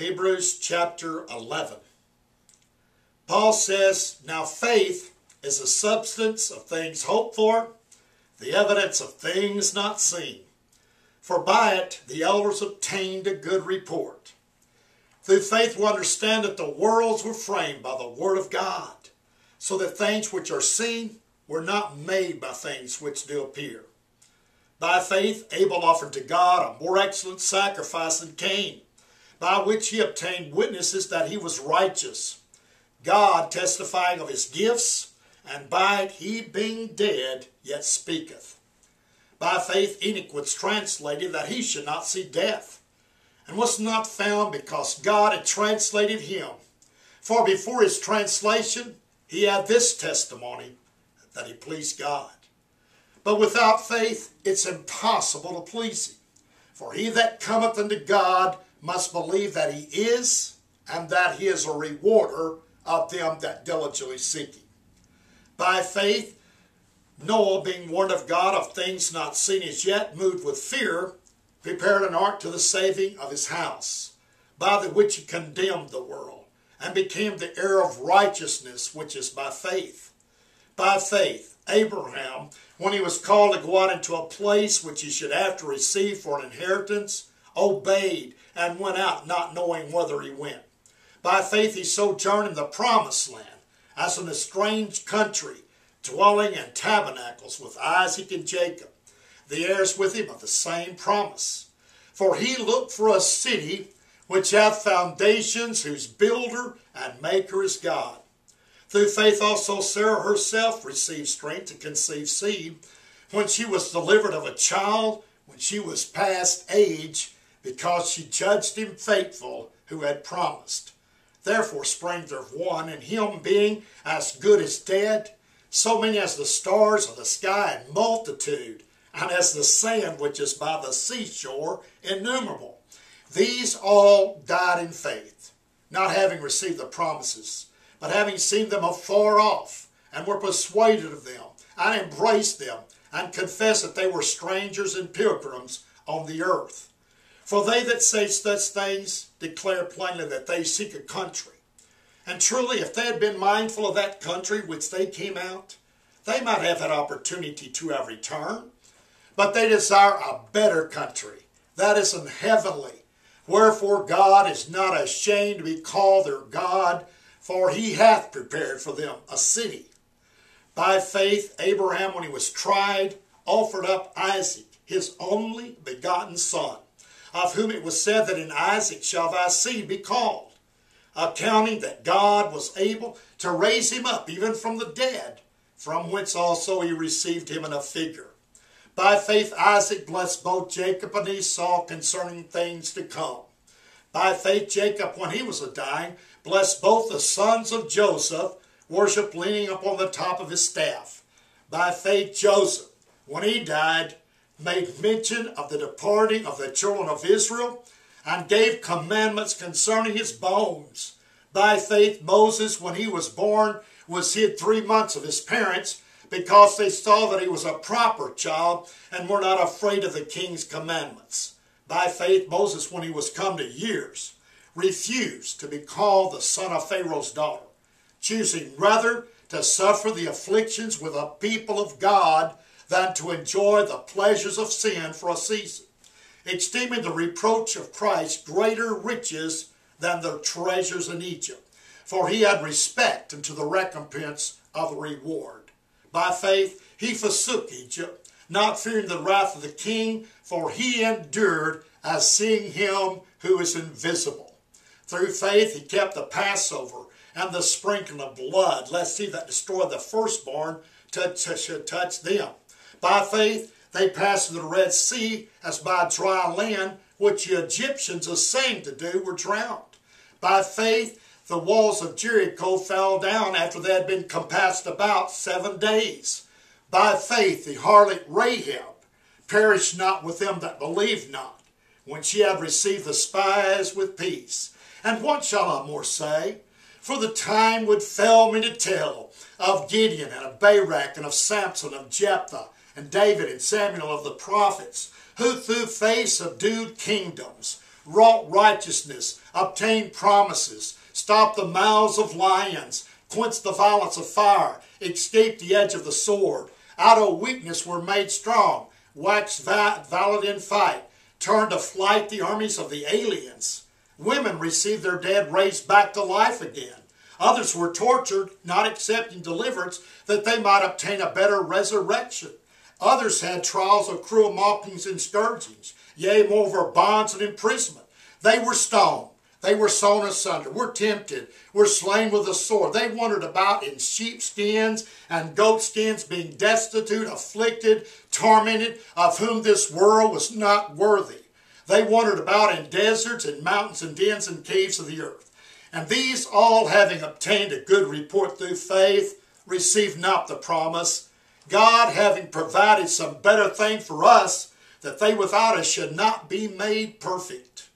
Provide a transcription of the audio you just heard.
Hebrews chapter 11. Paul says, "Now faith is the substance of things hoped for, the evidence of things not seen. For by it the elders obtained a good report. Through faith we understand that the worlds were framed by the word of God, so that things which are seen were not made by things which do appear. By faith Abel offered to God a more excellent sacrifice than Cain, by which he obtained witnesses that he was righteous, God testifying of his gifts, and by it he being dead yet speaketh. By faith Enoch was translated that he should not see death, and was not found because God had translated him. For before his translation he had this testimony, that he pleased God. But without faith it's impossible to please him. For he that cometh unto God must believe that he is, and that he is a rewarder of them that diligently seek him. By faith Noah, being warned of God of things not seen as yet, moved with fear, prepared an ark to the saving of his house, by the which he condemned the world, and became the heir of righteousness which is by faith. By faith Abraham, when he was called to go out into a place which he should after receive for an inheritance, obeyed and went out, not knowing whither he went. By faith he sojourned in the promised land, as in a strange country, dwelling in tabernacles with Isaac and Jacob, the heirs with him of the same promise. For he looked for a city which hath foundations, whose builder and maker is God. Through faith also Sarah herself received strength to conceive seed, when she was delivered of a child, when she was past age, because she judged him faithful who had promised. Therefore sprang there one, and him being as good as dead, so many as the stars of the sky in multitude, and as the sand which is by the seashore innumerable. These all died in faith, not having received the promises, but having seen them afar off, and were persuaded of them, and embraced them, and confessed that they were strangers and pilgrims on the earth. For they that say such things declare plainly that they seek a country. And truly, if they had been mindful of that country which they came out, they might have had opportunity to have returned. But they desire a better country, that is an heavenly. Wherefore God is not ashamed to be called their God, for he hath prepared for them a city. By faith Abraham, when he was tried, offered up Isaac, his only begotten son, of whom it was said that in Isaac shall thy seed be called, accounting that God was able to raise him up even from the dead, from whence also he received him in a figure. By faith Isaac blessed both Jacob and Esau concerning things to come. By faith Jacob, when he was a-dying, blessed both the sons of Joseph, worshipped leaning upon the top of his staff. By faith Joseph, when he died, made mention of the departing of the children of Israel, and gave commandments concerning his bones. By faith Moses, when he was born, was hid 3 months of his parents, because they saw that he was a proper child, and were not afraid of the king's commandments. By faith Moses, when he was come to years, refused to be called the son of Pharaoh's daughter, choosing rather to suffer the afflictions with a people of God than to enjoy the pleasures of sin for a season, esteeming the reproach of Christ greater riches than the treasures in Egypt, for he had respect unto the recompense of the reward. By faith he forsook Egypt, not fearing the wrath of the king, for he endured as seeing him who is invisible. Through faith he kept the Passover and the sprinkling of blood, lest he that destroyed the firstborn should touch them. By faith they passed through the Red Sea as by dry land, which the Egyptians, assaying to do, were drowned. By faith the walls of Jericho fell down after they had been compassed about 7 days. By faith the harlot Rahab perished not with them that believed not, when she had received the spies with peace. And what shall I more say? For the time would fail me to tell of Gideon, and of Barak, and of Samson, of Jephthah, and David, and Samuel, of the prophets, who through faith subdued kingdoms, wrought righteousness, obtained promises, stopped the mouths of lions, quenched the violence of fire, escaped the edge of the sword, out of weakness were made strong, waxed valiant in fight, turned to flight the armies of the aliens. Women received their dead raised back to life again. Others were tortured, not accepting deliverance, that they might obtain a better resurrection. Others had trials of cruel mockings and scourgings, yea, moreover, bonds and imprisonment. They were stoned. They were sawn asunder, were tempted, were slain with a sword. They wandered about in sheepskins and goatskins, being destitute, afflicted, tormented, of whom this world was not worthy. They wandered about in deserts and mountains and dens and caves of the earth. And these all, having obtained a good report through faith, received not the promise, God having provided some better thing for us, that they without us should not be made perfect.